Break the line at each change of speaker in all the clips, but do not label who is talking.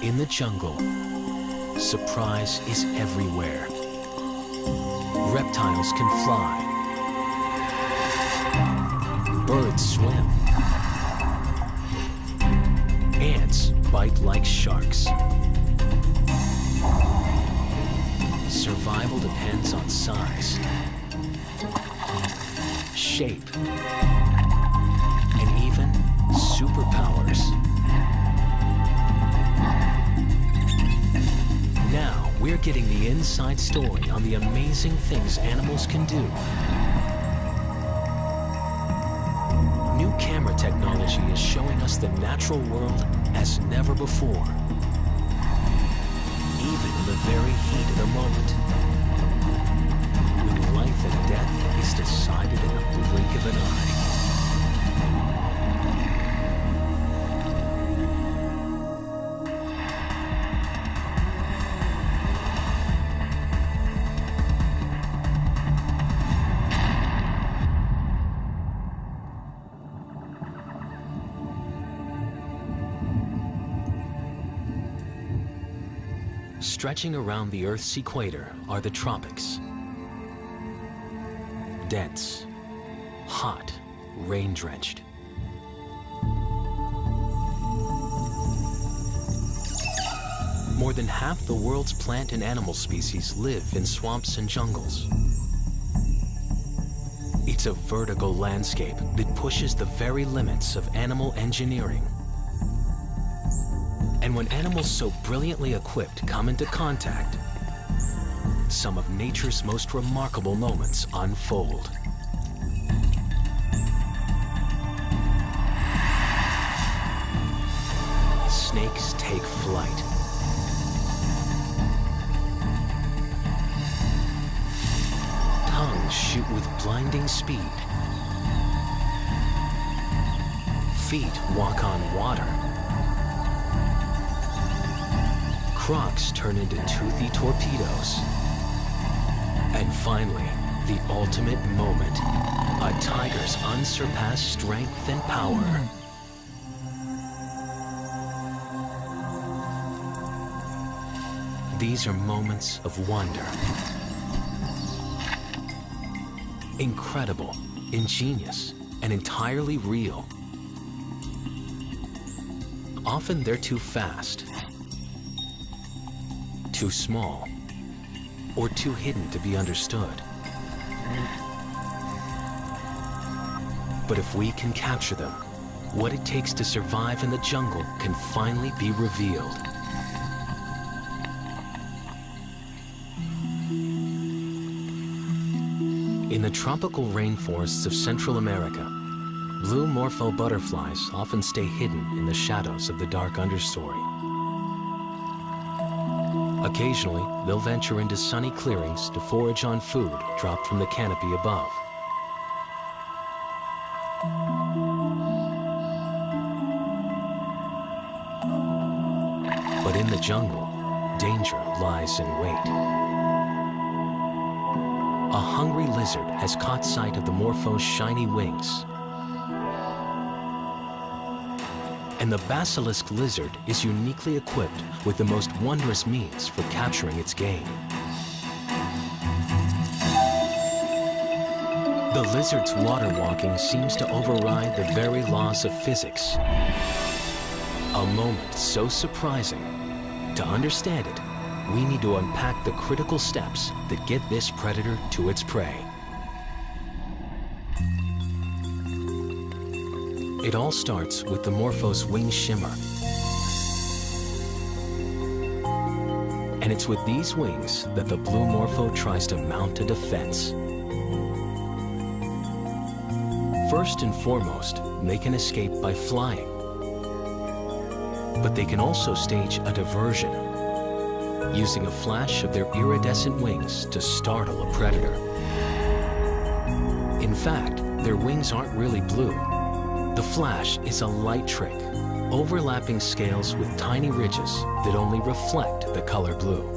In the jungle, surprise is everywhere. Reptiles can fly. Birds swim. Ants bite like sharks. Survival depends on size, shape, and even superpowers. Now, we're getting the inside story on the amazing things animals can do. New camera technology is showing us the natural world as never before, even in the very heat of the moment, when life and death is decided in the blink of an eye. Stretching around the Earth's equator are the tropics. Dense, hot, rain-drenched. More than half the world's plant and animal species live in swamps and jungles. It's a vertical landscape that pushes the very limits of animal engineering. And when animals so brilliantly equipped come into contact, some of nature's most remarkable moments unfold. Snakes take flight. Tongues shoot with blinding speed. Feet walk on water. Crocs turn into toothy torpedoes. And finally, the ultimate moment, a tiger's unsurpassed strength and power. These are moments of wonder. Incredible, ingenious, and entirely real. Often they're too fast, too small, or too hidden to be understood. But if we can capture them, what it takes to survive in the jungle can finally be revealed. In the tropical rainforests of Central America, blue morpho butterflies often stay hidden in the shadows of the dark understory. Occasionally, they'll venture into sunny clearings to forage on food dropped from the canopy above. But in the jungle, danger lies in wait. A hungry lizard has caught sight of the morpho's shiny wings. And the basilisk lizard is uniquely equipped with the most wondrous means for capturing its game. The lizard's water walking seems to override the very laws of physics. A moment so surprising. To understand it, we need to unpack the critical steps that get this predator to its prey. It all starts with the morpho's wing shimmer. And it's with these wings that the blue morpho tries to mount a defense. First and foremost, they can escape by flying. But they can also stage a diversion, using a flash of their iridescent wings to startle a predator. In fact, their wings aren't really blue. The flash is a light trick, overlapping scales with tiny ridges that only reflect the color blue.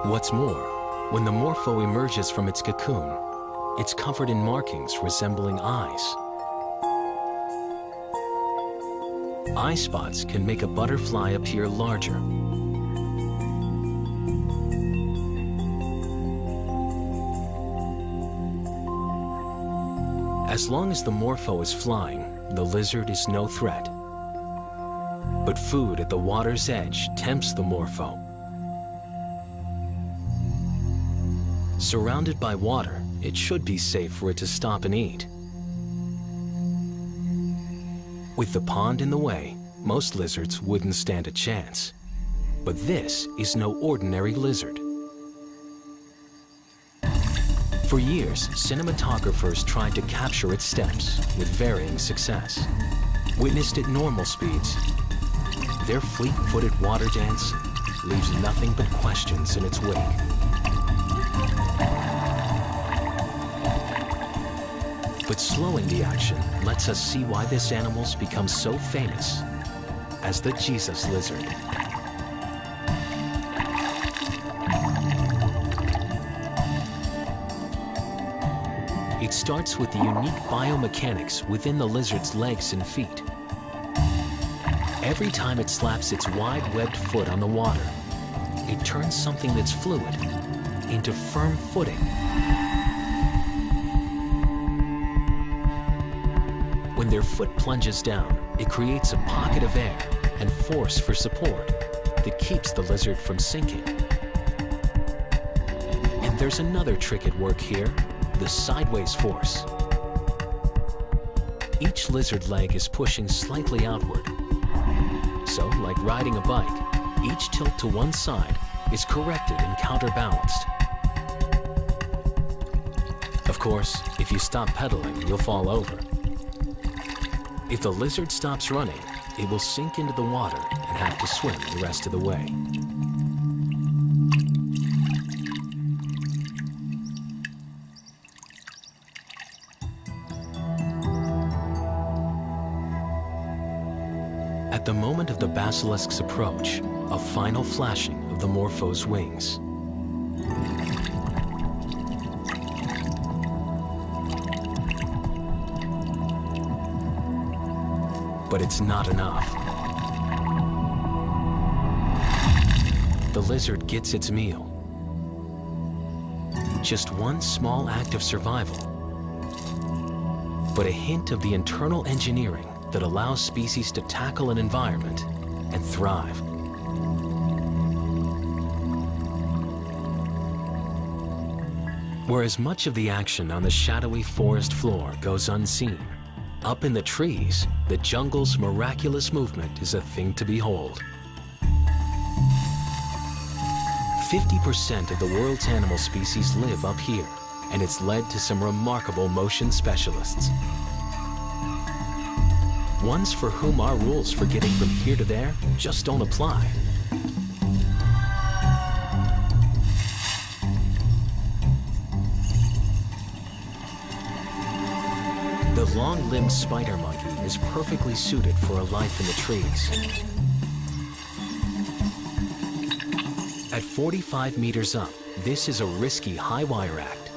What's more, when the morpho emerges from its cocoon, it's covered in markings resembling eyes, Eye spots can make a butterfly appear larger. As long as the morpho is flying, the lizard is no threat. But food at the water's edge tempts the morpho. Surrounded by water, it should be safe for it to stop and eat. With the pond in the way, most lizards wouldn't stand a chance. But this is no ordinary lizard. For years, cinematographers tried to capture its steps with varying success. Witnessed at normal speeds, their fleet-footed water dance leaves nothing but questions in its wake. But slowing the action lets us see why this animal's become so famous as the Jesus lizard. It starts with the unique biomechanics within the lizard's legs and feet. Every time it slaps its wide-webbed foot on the water, it turns something that's fluid into firm footing. When their foot plunges down, it creates a pocket of air and force for support that keeps the lizard from sinking. And there's another trick at work here, the sideways force. Each lizard leg is pushing slightly outward. So, like riding a bike, each tilt to one side is corrected and counterbalanced. Of course, if you stop pedaling, you'll fall over. If the lizard stops running, it will sink into the water and have to swim the rest of the way. At the moment of the basilisk's approach, a final flashing of the morpho's wings. But it's not enough. The lizard gets its meal. Just one small act of survival, but a hint of the internal engineering that allows species to tackle an environment and thrive. Whereas much of the action on the shadowy forest floor goes unseen, up in the trees, the jungle's miraculous movement is a thing to behold. 50% of the world's animal species live up here, and it's led to some remarkable motion specialists. Ones for whom our rules for getting from here to there just don't apply. The long-limbed spider monkey is perfectly suited for a life in the trees. At 45 meters up, this is a risky high-wire act,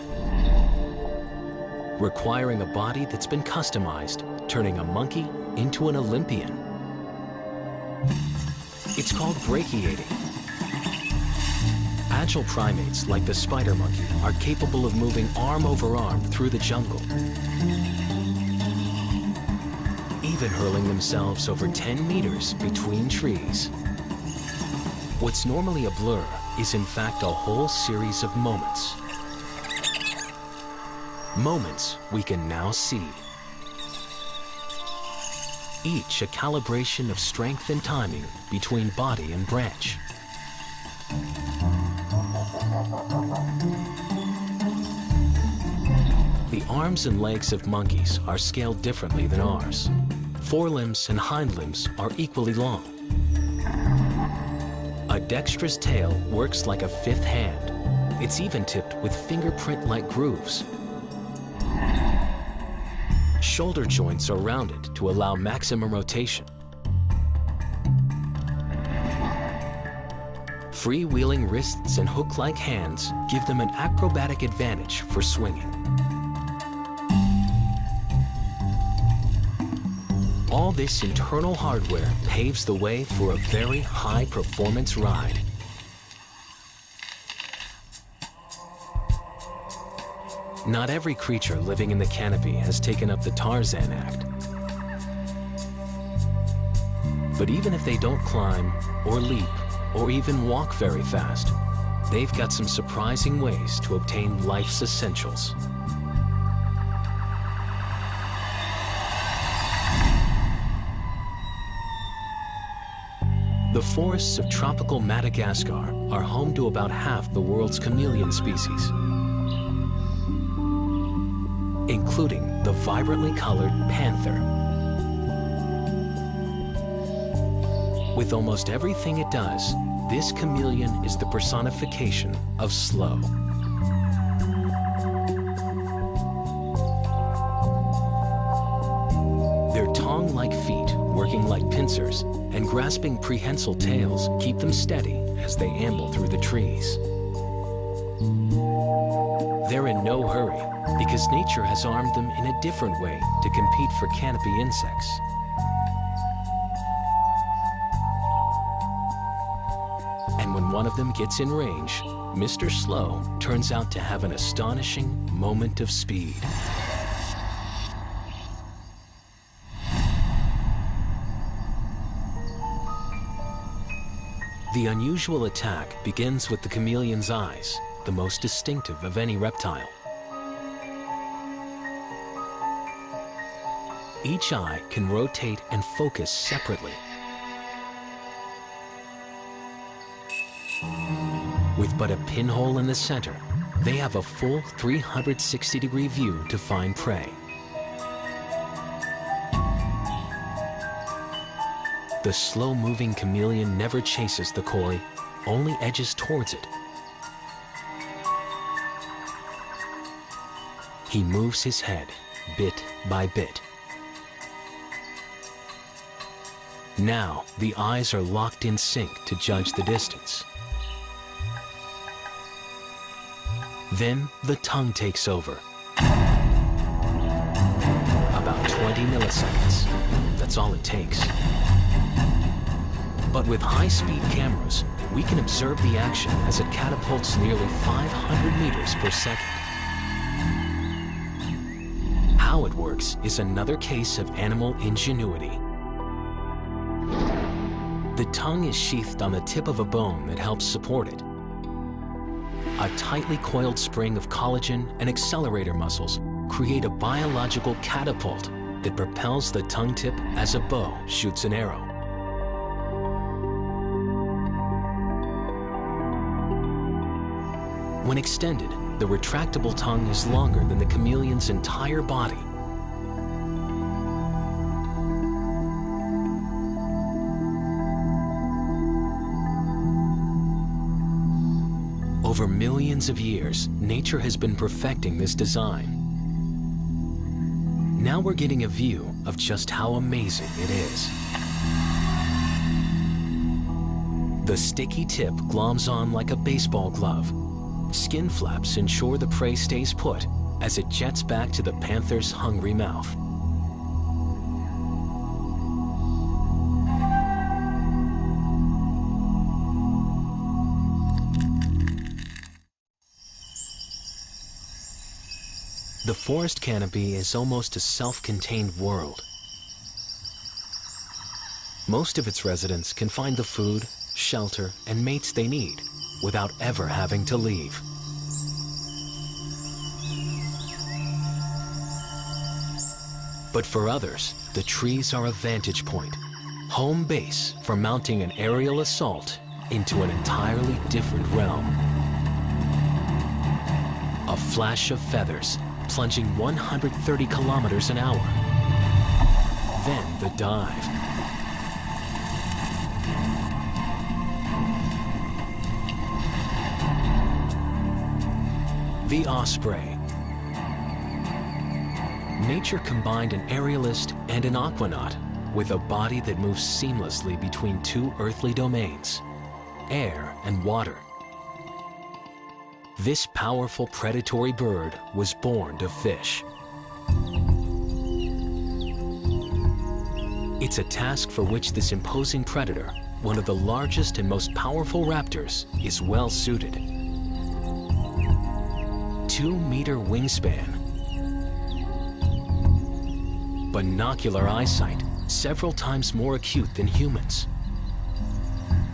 requiring a body that's been customized, turning a monkey into an Olympian. It's called brachiating. Agile primates like the spider monkey are capable of moving arm over arm through the jungle, even hurling themselves over 10 meters between trees. What's normally a blur is in fact a whole series of moments. Moments we can now see. Each a calibration of strength and timing between body and branch. The arms and legs of monkeys are scaled differently than ours. Forelimbs and hind limbs are equally long. A dexterous tail works like a fifth hand. It's even tipped with fingerprint-like grooves. Shoulder joints are rounded to allow maximum rotation. Freewheeling wrists and hook-like hands give them an acrobatic advantage for swinging. All All this internal hardware paves the way for a very high-performance ride. Not every creature living in the canopy has taken up the Tarzan act. But even if they don't climb, or leap, or even walk very fast, they've got some surprising ways to obtain life's essentials. The forests of tropical Madagascar are home to about half the world's chameleon species, including the vibrantly colored panther. With almost everything it does, this chameleon is the personification of slow. Their tongue-like feet, working like pincers, and grasping prehensile tails keep them steady as they amble through the trees. They're in no hurry because nature has armed them in a different way to compete for canopy insects. And when one of them gets in range, Mr. Slow turns out to have an astonishing moment of speed. The unusual attack begins with the chameleon's eyes, the most distinctive of any reptile. Each eye can rotate and focus separately. With but a pinhole in the center, they have a full 360-degree view to find prey. The slow-moving chameleon never chases the quarry, only edges towards it. He moves his head, bit by bit. Now, the eyes are locked in sync to judge the distance. Then, the tongue takes over. About 20 milliseconds. That's all it takes. But with high-speed cameras, we can observe the action as it catapults nearly 500 meters per second. How it works is another case of animal ingenuity. The tongue is sheathed on the tip of a bone that helps support it. A tightly coiled spring of collagen and accelerator muscles create a biological catapult that propels the tongue tip as a bow shoots an arrow. When extended, the retractable tongue is longer than the chameleon's entire body. Over millions of years, nature has been perfecting this design. Now we're getting a view of just how amazing it is. The sticky tip gloms on like a baseball glove. Skin flaps ensure the prey stays put as it jets back to the panther's hungry mouth. The forest canopy is almost a self-contained world. Most of its residents can find the food, shelter, and mates they need without ever having to leave. But for others, the trees are a vantage point, home base for mounting an aerial assault into an entirely different realm. A flash of feathers plunging 130 kilometers an hour. Then the dive. The osprey. Nature combined an aerialist and an aquanaut with a body that moves seamlessly between two earthly domains, air and water. This powerful predatory bird was born to fish. It's a task for which this imposing predator, one of the largest and most powerful raptors, is well suited. 2-meter wingspan, binocular eyesight several times more acute than humans,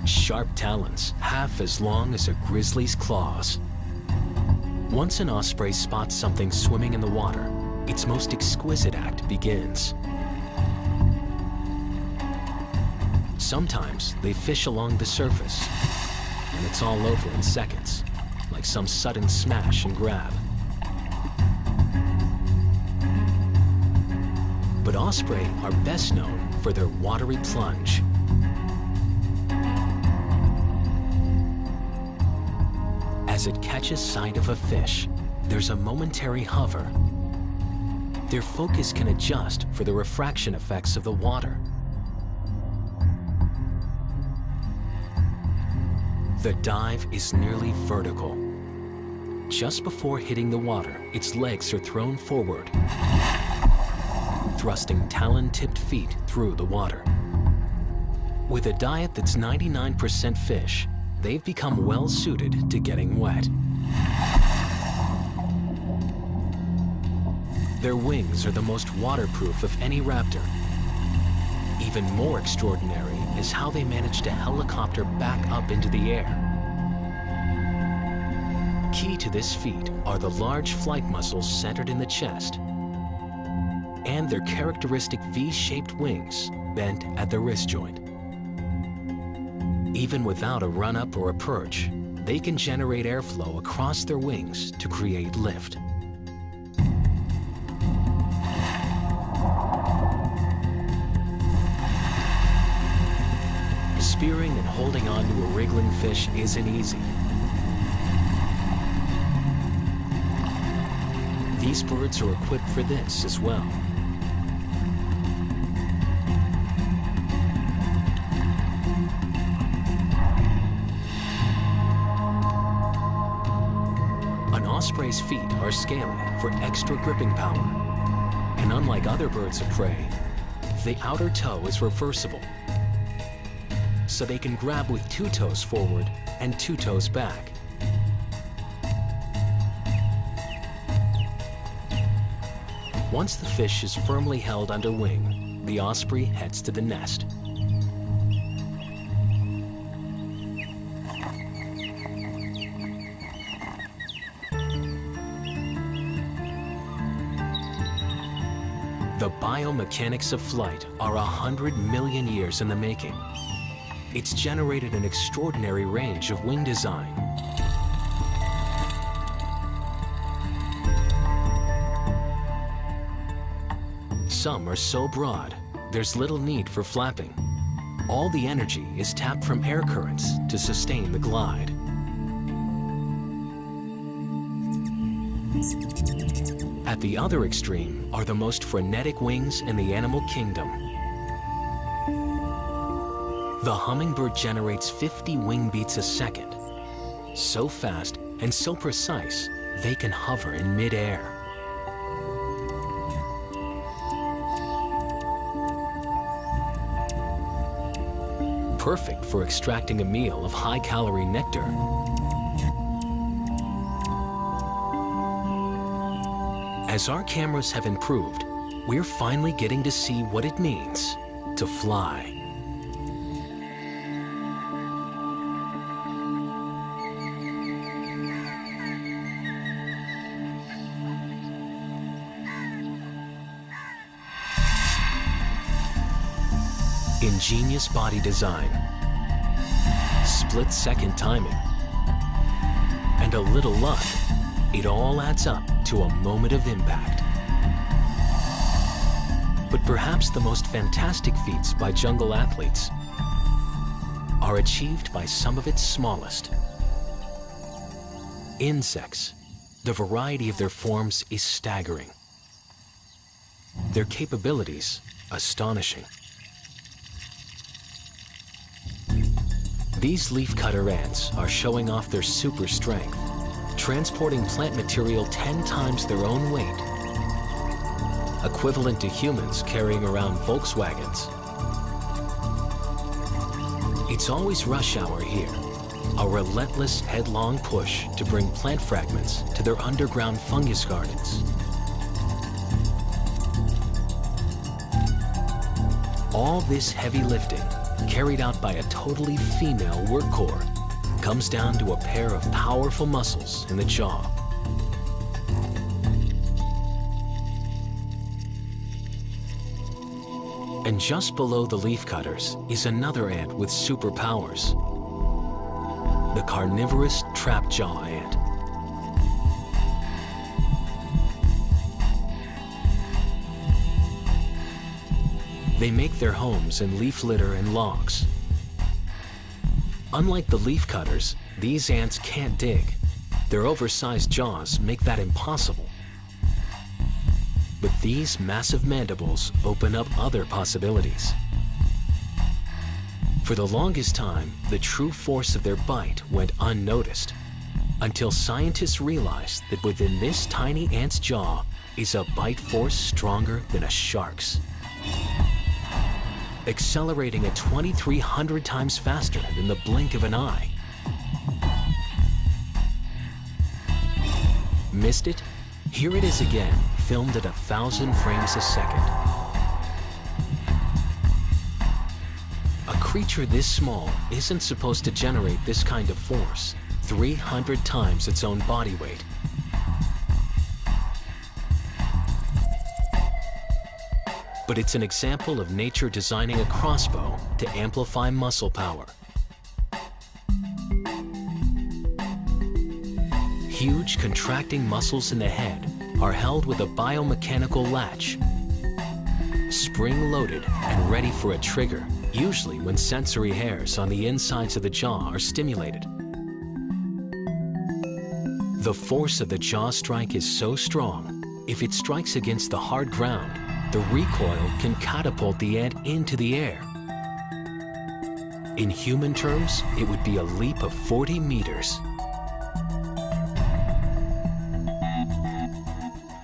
sharp talons half as long as a grizzly's claws. Once an osprey spots something swimming in the water, its most exquisite act begins. Sometimes they fish along the surface, and it's all over in seconds, like some sudden smash and grab. But osprey are best known for their watery plunge. As it catches sight of a fish, there's a momentary hover. Their focus can adjust for the refraction effects of the water. The dive is nearly vertical. Just before hitting the water, its legs are thrown forward, thrusting talon-tipped feet through the water. With a diet that's 99% fish, they've become well suited to getting wet. Their wings are the most waterproof of any raptor. Even more extraordinary is how they manage to helicopter back up into the air. Key to this feat are the large flight muscles centered in the chest and their characteristic V-shaped wings bent at the wrist joint. Even without a run-up or a perch, they can generate airflow across their wings to create lift. Spearing and holding on to a wriggling fish isn't easy. These birds are equipped for this as well. An osprey's feet are scaly for extra gripping power. And unlike other birds of prey, the outer toe is reversible, so they can grab with 2 toes forward and 2 toes back. Once the fish is firmly held under wing, the osprey heads to the nest. The biomechanics of flight are 100 million years in the making. It's generated an extraordinary range of wing design. Some are so broad, there's little need for flapping. All the energy is tapped from air currents to sustain the glide. At the other extreme are the most frenetic wings in the animal kingdom. The hummingbird generates 50 wing beats a second. So fast and so precise, they can hover in mid-air. Perfect for extracting a meal of high-calorie nectar. As our cameras have improved, we're finally getting to see what it means to fly. Ingenious body design, split-second timing, and a little luck, it all adds up to a moment of impact. But perhaps the most fantastic feats by jungle athletes are achieved by some of its smallest. Insects, the variety of their forms is staggering. Their capabilities, astonishing. These leafcutter ants are showing off their super strength, transporting plant material 10 times their own weight, equivalent to humans carrying around Volkswagens. It's always rush hour here, a relentless headlong push to bring plant fragments to their underground fungus gardens. All this heavy lifting, carried out by a totally female work core, comes down to a pair of powerful muscles in the jaw. And just below the leafcutters is another ant with superpowers, the carnivorous trapjaw ant. They make their homes in leaf litter and logs. Unlike the leafcutters, these ants can't dig. Their oversized jaws make that impossible. But these massive mandibles open up other possibilities. For the longest time, the true force of their bite went unnoticed, until scientists realized that within this tiny ant's jaw is a bite force stronger than a shark's, accelerating at 2,300 times faster than the blink of an eye. Missed it? Here it is again, filmed at 1,000 frames a second. A creature this small isn't supposed to generate this kind of force, 300 times its own body weight. But it's an example of nature designing a crossbow to amplify muscle power. Huge contracting muscles in the head are held with a biomechanical latch, spring-loaded and ready for a trigger, usually when sensory hairs on the insides of the jaw are stimulated. The force of the jaw strike is so strong, if it strikes against the hard ground, the recoil can catapult the ant into the air. In human terms, it would be a leap of 40 meters.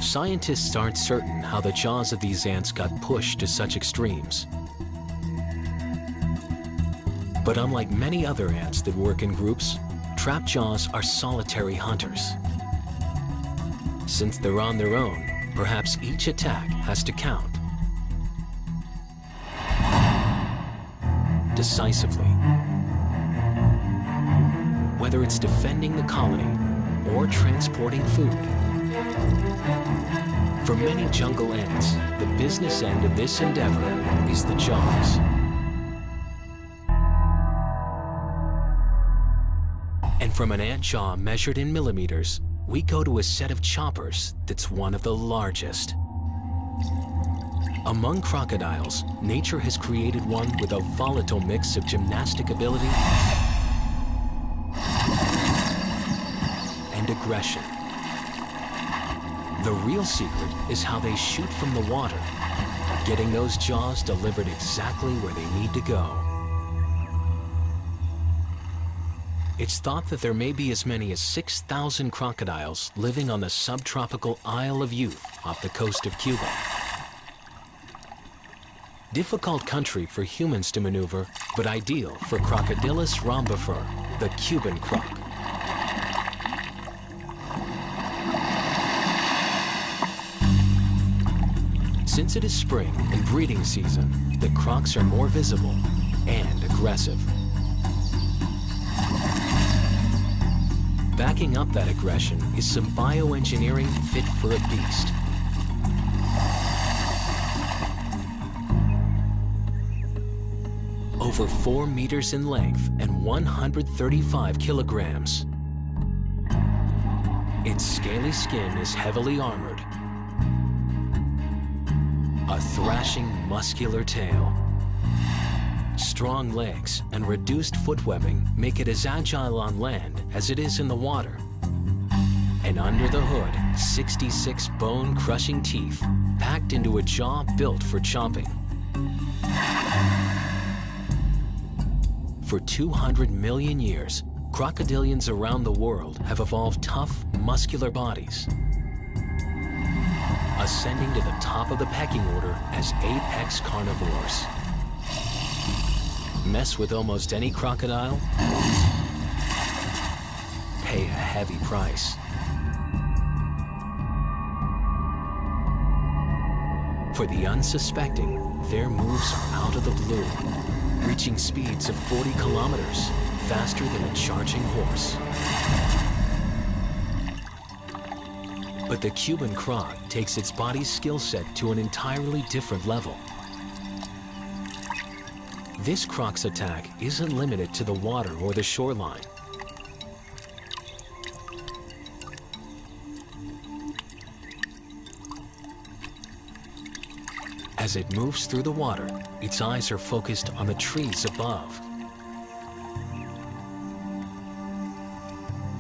Scientists aren't certain how the jaws of these ants got pushed to such extremes. But unlike many other ants that work in groups, trapjaws are solitary hunters. Since they're on their own, perhaps each attack has to count decisively. Whether it's defending the colony or transporting food. For many jungle ants, the business end of this endeavor is the jaws. And from an ant jaw measured in millimeters, we go to a set of choppers that's one of the largest. Among crocodiles, nature has created one with a volatile mix of gymnastic ability and aggression. The real secret is how they shoot from the water, getting those jaws delivered exactly where they need to go. It's thought that there may be as many as 6,000 crocodiles living on the subtropical Isle of Youth off the coast of Cuba. Difficult country for humans to maneuver, but ideal for Crocodylus rhombifer, the Cuban croc. Since it is spring and breeding season, the crocs are more visible and aggressive. Backing up that aggression is some bioengineering fit for a beast. Over 4 meters in length and 135 kilograms. Its scaly skin is heavily armored. A thrashing, muscular tail. Strong legs and reduced foot webbing make it as agile on land as it is in the water. And under the hood, 66 bone-crushing teeth packed into a jaw built for chomping. For 200 million years, crocodilians around the world have evolved tough, muscular bodies, ascending to the top of the pecking order as apex carnivores. mess with almost any crocodile, pay a heavy price. For the unsuspecting, their moves are out of the blue, reaching speeds of 40 kilometers, faster than a charging horse. But the Cuban croc takes its body's skill set to an entirely different level. This croc's attack isn't limited to the water or the shoreline. As it moves through the water, its eyes are focused on the trees above.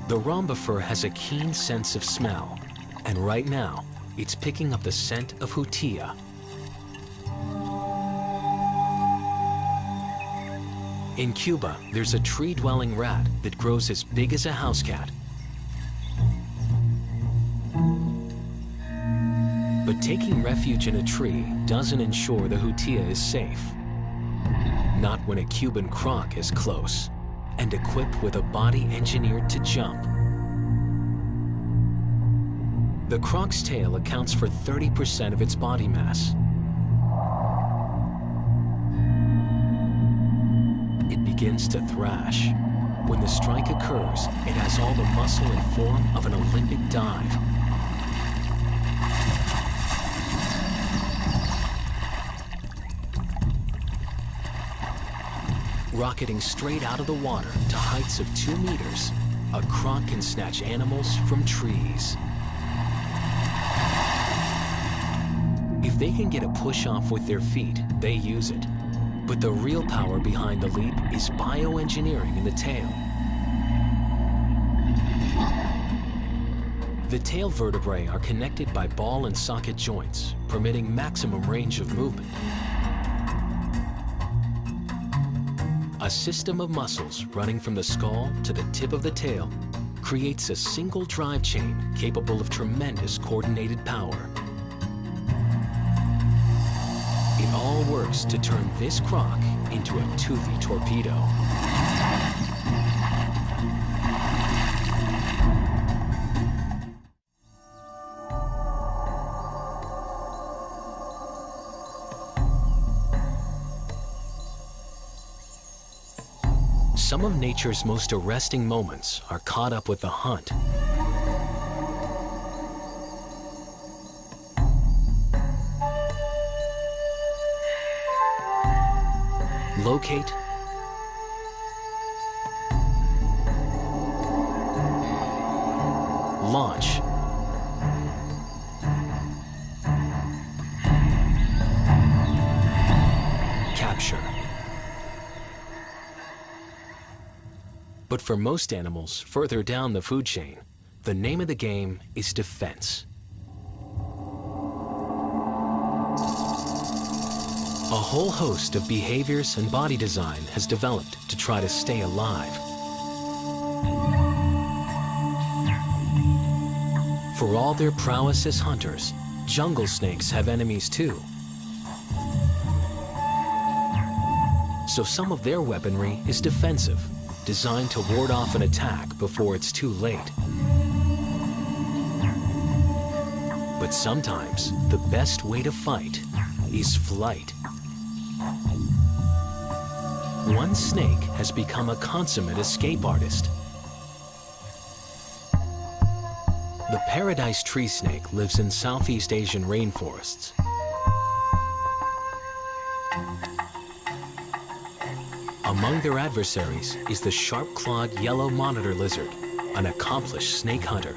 The rhombifer has a keen sense of smell, and right now, it's picking up the scent of hutia. In Cuba, there's a tree-dwelling rat that grows as big as a house cat. But taking refuge in a tree doesn't ensure the hutia is safe. Not when a Cuban croc is close and equipped with a body engineered to jump. The croc's tail accounts for 30% of its body mass. It begins to thrash. When the strike occurs, it has all the muscle and form of an Olympic dive. Rocketing straight out of the water to heights of 2 meters, a croc can snatch animals from trees. If they can get a push-off with their feet, they use it. But the real power behind the leap is bioengineering in the tail. The tail vertebrae are connected by ball and socket joints, permitting maximum range of movement. A system of muscles running from the skull to the tip of the tail creates a single drive chain capable of tremendous coordinated power. It all works to turn this croc into a toothy torpedo. Some of nature's most arresting moments are caught up with the hunt. Locate, launch, capture. But for most animals further down the food chain, the name of the game is defense. A whole host of behaviors and body design has developed to try to stay alive. For all their prowess as hunters, jungle snakes have enemies too. So some of their weaponry is defensive, designed to ward off an attack before it's too late. But sometimes the best way to fight is flight. One snake has become a consummate escape artist. The paradise tree snake lives in Southeast Asian rainforests. Among their adversaries is the sharp-clawed yellow monitor lizard, an accomplished snake hunter.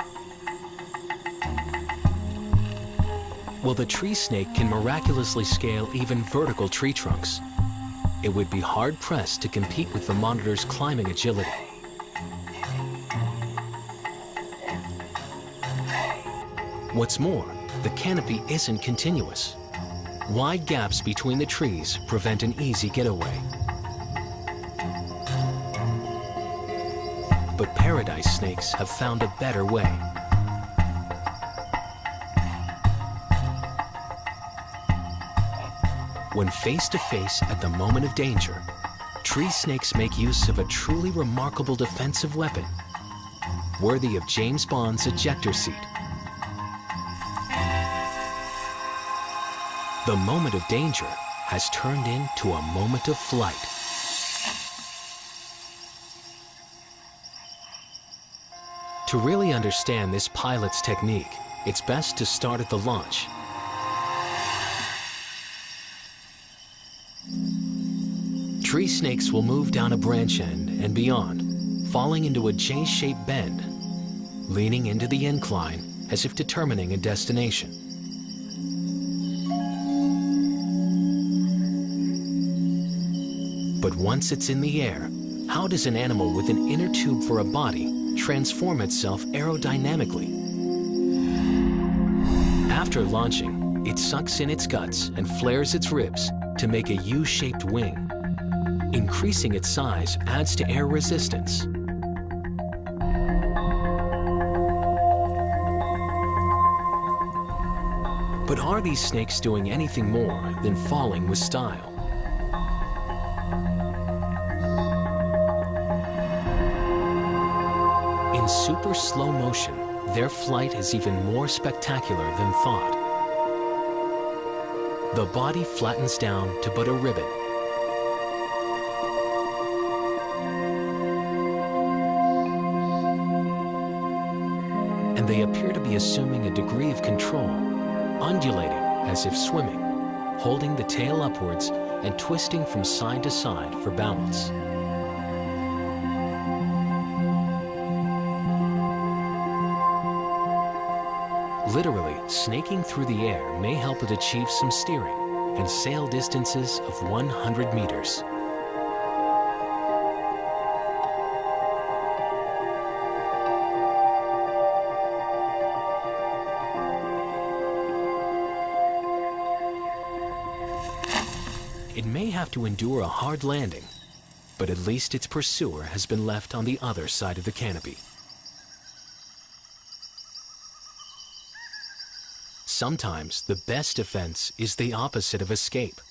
While the tree snake can miraculously scale even vertical tree trunks, it would be hard-pressed to compete with the monitor's climbing agility. What's more, the canopy isn't continuous. Wide gaps between the trees prevent an easy getaway. But paradise snakes have found a better way. When face to face at the moment of danger, Tree snakes make use of a truly remarkable defensive weapon, worthy of James Bond's ejector seat. The moment of danger has turned into a moment of flight. To really understand this pilot's technique, it's best to start at the launch. Tree snakes will move down a branch end and beyond, falling into a J-shaped bend, leaning into the incline as if determining a destination. But once it's in the air, how does an animal with an inner tube for a body transform itself aerodynamically? After launching, it sucks in its guts and flares its ribs to make a U-shaped wing. Increasing its size adds to air resistance. But are these snakes doing anything more than falling with style? In super slow motion, their flight is even more spectacular than thought. The body flattens down to but a ribbon. And they appear to be assuming a degree of control, undulating as if swimming, holding the tail upwards and twisting from side to side for balance. Literally, snaking through the air may help it achieve some steering and sail distances of 100 meters. It may have to endure a hard landing, but at least its pursuer has been left on the other side of the canopy. Sometimes the best defense is the opposite of escape.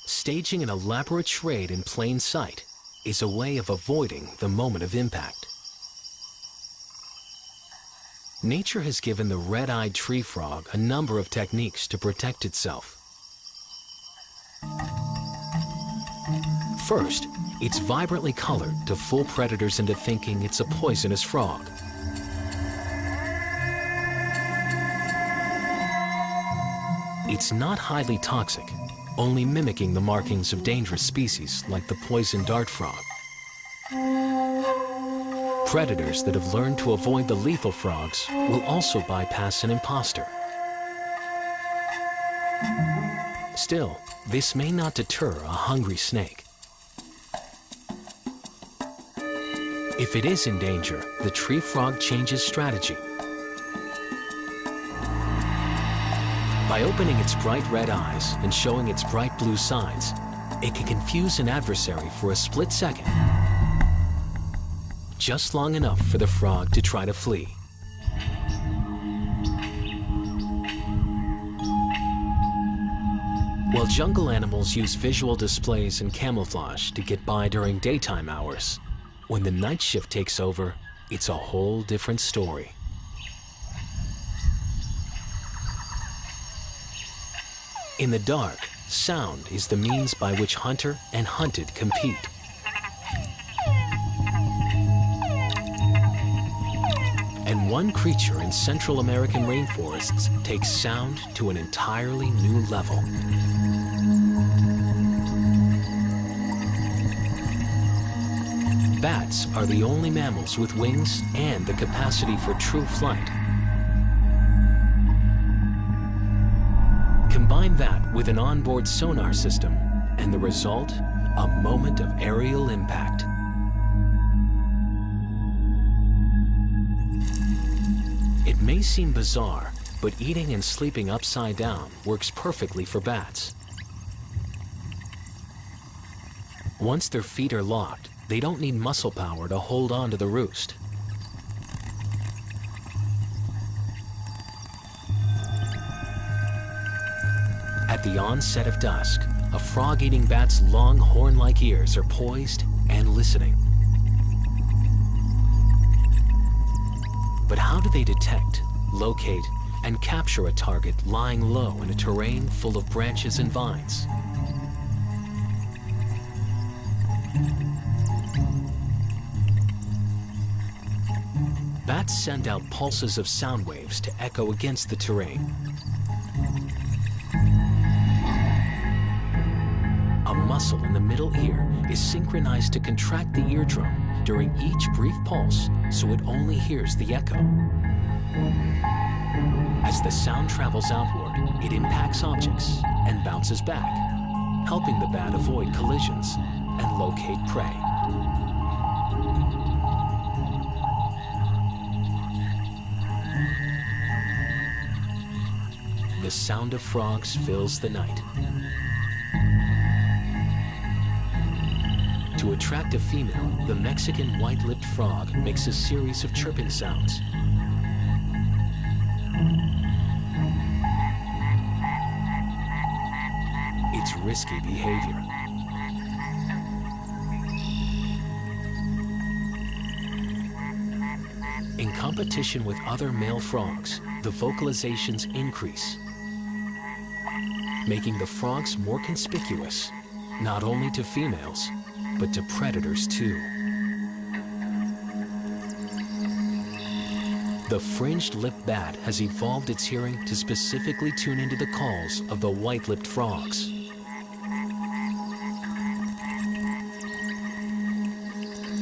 Staging an elaborate charade in plain sight is a way of avoiding the moment of impact. Nature has given the red-eyed tree frog a number of techniques to protect itself. First, it's vibrantly colored to fool predators into thinking it's a poisonous frog. It's not highly toxic, only mimicking the markings of dangerous species like the poison dart frog. Predators that have learned to avoid the lethal frogs will also bypass an imposter. Still, this may not deter a hungry snake. If it is in danger, the tree frog changes strategy. By opening its bright red eyes and showing its bright blue sides, it can confuse an adversary for a split second, just long enough for the frog to try to flee. While jungle animals use visual displays and camouflage to get by during daytime hours, when the night shift takes over, it's a whole different story. In the dark, sound is the means by which hunter and hunted compete. And one creature in Central American rainforests takes sound to an entirely new level. Bats are the only mammals with wings and the capacity for true flight. Combine that with an onboard sonar system, and the result, a moment of aerial impact. It may seem bizarre, but eating and sleeping upside down works perfectly for bats. Once their feet are locked, they don't need muscle power to hold on to the roost. At At the onset of dusk, a frog-eating bat's long horn-like ears are poised and listening. But how do they detect, locate, and capture a target lying low in a terrain full of branches and vines? Bats send out pulses of sound waves to echo against the terrain. A muscle in the middle ear is synchronized to contract the eardrum during each brief pulse so it only hears the echo. As the sound travels outward, it impacts objects and bounces back, helping the bat avoid collisions and locate prey. The sound of frogs fills the night. To attract a female, the Mexican white-lipped frog makes a series of chirping sounds. It's risky behavior. In competition with other male frogs, the vocalizations increase, making the frogs more conspicuous, not only to females, but to predators too. The fringed lip bat has evolved its hearing to specifically tune into the calls of the white-lipped frogs.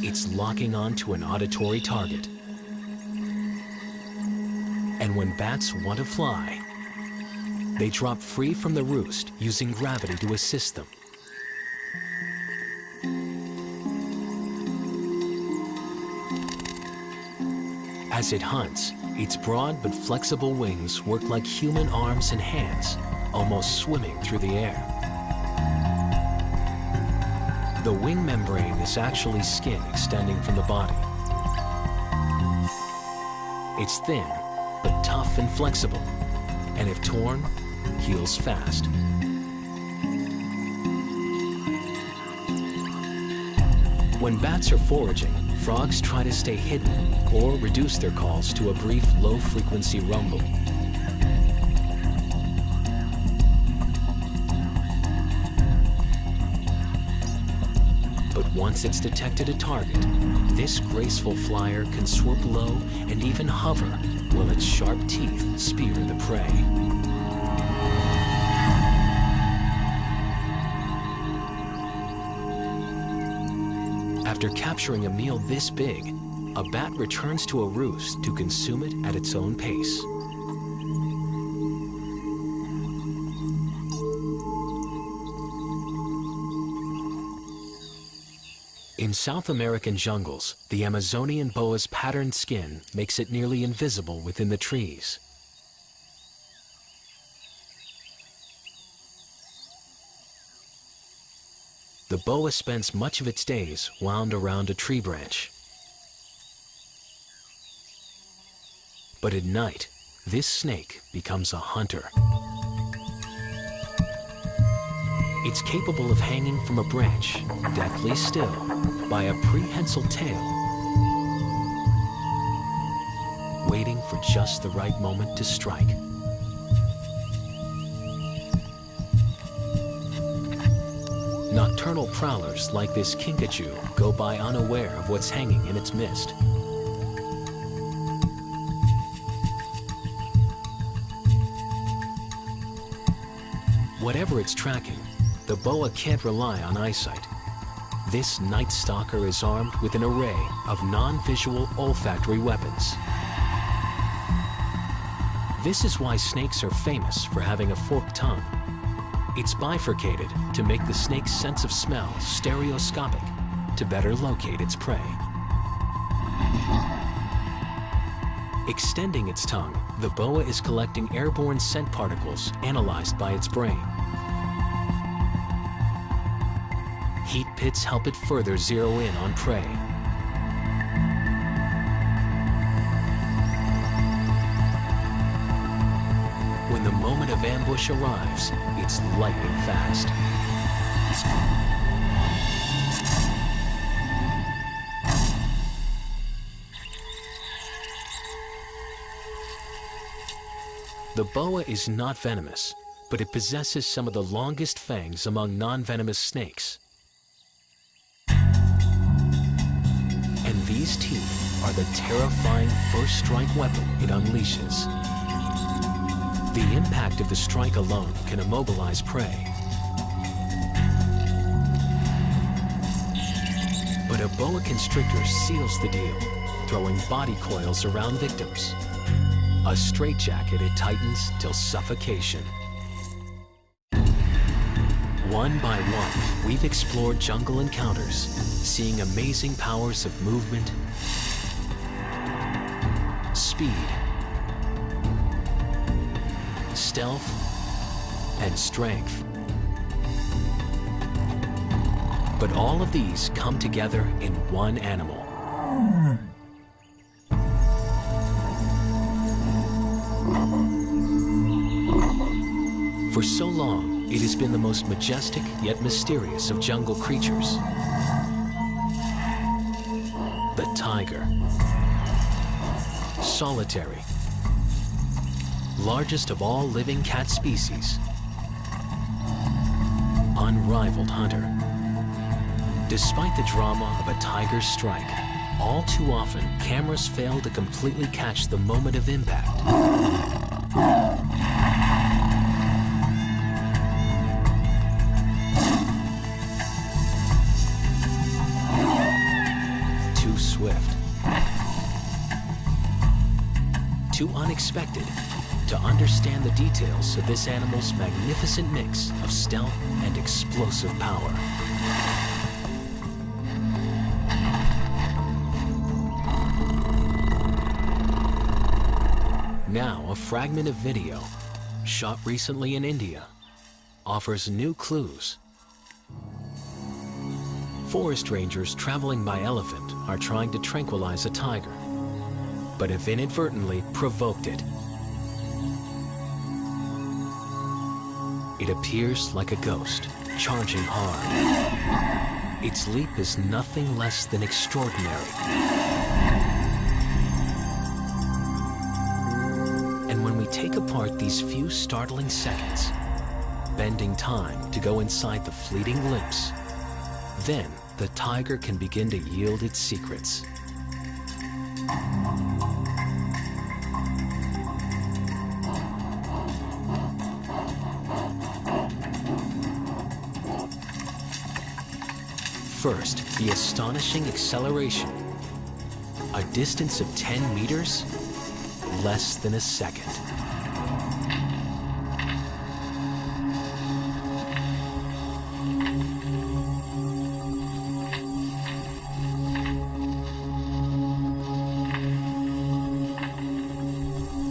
It's locking on to an auditory target. And when bats want to fly, they drop free from the roost using gravity to assist them. As it hunts, its broad but flexible wings work like human arms and hands, almost swimming through the air. The wing membrane is actually skin extending from the body. It's thin, but tough and flexible, and if torn, heals fast. When bats are foraging, frogs try to stay hidden or reduce their calls to a brief low-frequency rumble. But once it's detected a target, this graceful flyer can swoop low and even hover while its sharp teeth spear the prey. After capturing a meal this big, a bat returns to a roost to consume it at its own pace. In South American jungles, the Amazonian boa's patterned skin makes it nearly invisible within the trees. The boa spends much of its days wound around a tree branch. But at night, this snake becomes a hunter. It's capable of hanging from a branch, deathly still, by a prehensile tail, waiting for just the right moment to strike. Nocturnal prowlers like this kinkajou go by unaware of what's hanging in its midst. Whatever it's tracking, the boa can't rely on eyesight. This night stalker is armed with an array of non-visual olfactory weapons. This is why snakes are famous for having a forked tongue. It's bifurcated to make the snake's sense of smell stereoscopic to better locate its prey. Extending its tongue, the boa is collecting airborne scent particles analyzed by its brain. Heat pits help it further zero in on prey. When the moment of ambush arrives, it's lightning fast. The boa is not venomous, but it possesses some of the longest fangs among non-venomous snakes. And these teeth are the terrifying first strike weapon it unleashes. The impact of the strike alone can immobilize prey. But a boa constrictor seals the deal, throwing body coils around victims. A straitjacket it tightens till suffocation. One by one, we've explored jungle encounters, seeing amazing powers of movement, speed, stealth, and strength. But all of these come together in one animal. For so long, it has been the most majestic yet mysterious of jungle creatures. The tiger. Solitary. Largest of all living cat species. Unrivaled hunter. Despite the drama of a tiger's strike, all too often cameras fail to completely catch the moment of impact. Too swift. Too unexpected to understand the details of this animal's magnificent mix of stealth and explosive power. Now, a fragment of video, shot recently in India, offers new clues. Forest rangers traveling by elephant are trying to tranquilize a tiger, but have inadvertently provoked it. It appears like a ghost, charging hard. Its leap is nothing less than extraordinary. And when we take apart these few startling seconds, bending time to go inside the fleeting glimpse, then the tiger can begin to yield its secrets. First, the astonishing acceleration. A distance of 10 meters, less than a second.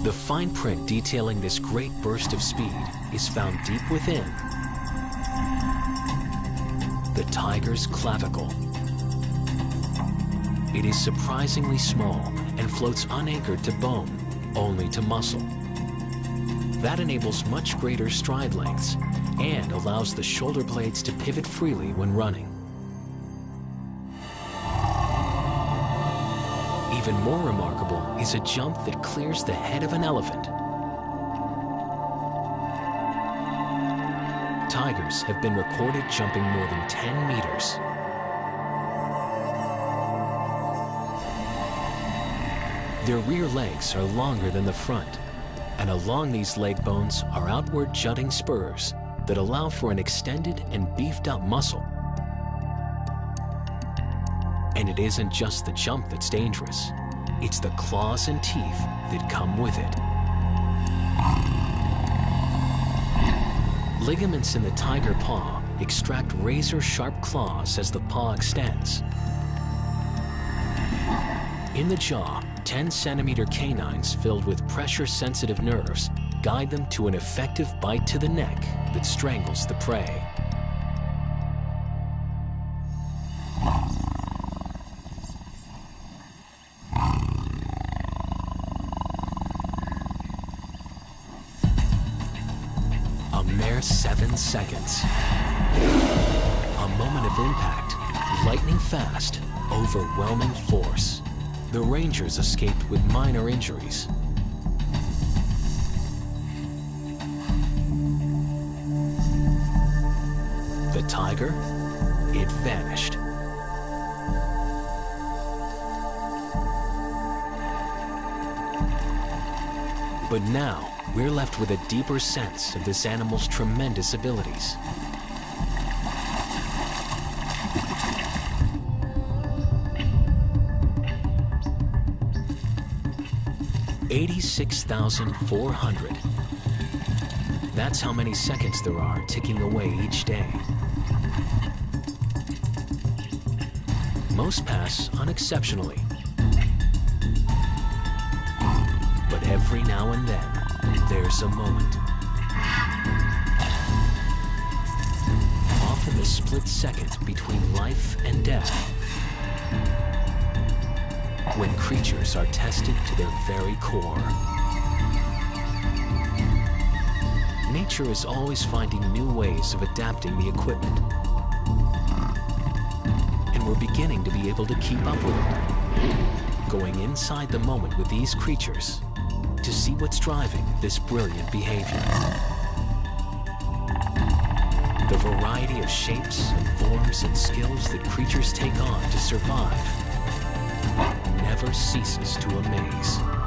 The fine print detailing this great burst of speed is found deep within the tiger's clavicle. It is surprisingly small and floats unanchored to bone, only to muscle. That enables much greater stride lengths and allows the shoulder blades to pivot freely when running. Even more remarkable is a jump that clears the head of an elephant. Tigers have been recorded jumping more than 10 meters. Their rear legs are longer than the front, and along these leg bones are outward jutting spurs that allow for an extended and beefed up muscle. And it isn't just the jump that's dangerous, it's the claws and teeth that come with it. Ligaments in the tiger paw extract razor-sharp claws as the paw extends. In the jaw, 10-centimeter canines filled with pressure-sensitive nerves guide them to an effective bite to the neck that strangles the prey. 7 seconds. A moment of impact, lightning fast, overwhelming force. The Rangers escaped with minor injuries. The tiger, it vanished. But now, we're left with a deeper sense of this animal's tremendous abilities. $86,400. That's how many seconds there are ticking away each day. Most pass unexceptionally. But every now and then, there's a moment. Often the split second between life and death, when creatures are tested to their very core. Nature is always finding new ways of adapting the equipment. And we're beginning to be able to keep up with it, going inside the moment with these creatures to see what's driving this brilliant behavior. The variety of shapes and forms and skills that creatures take on to survive never ceases to amaze.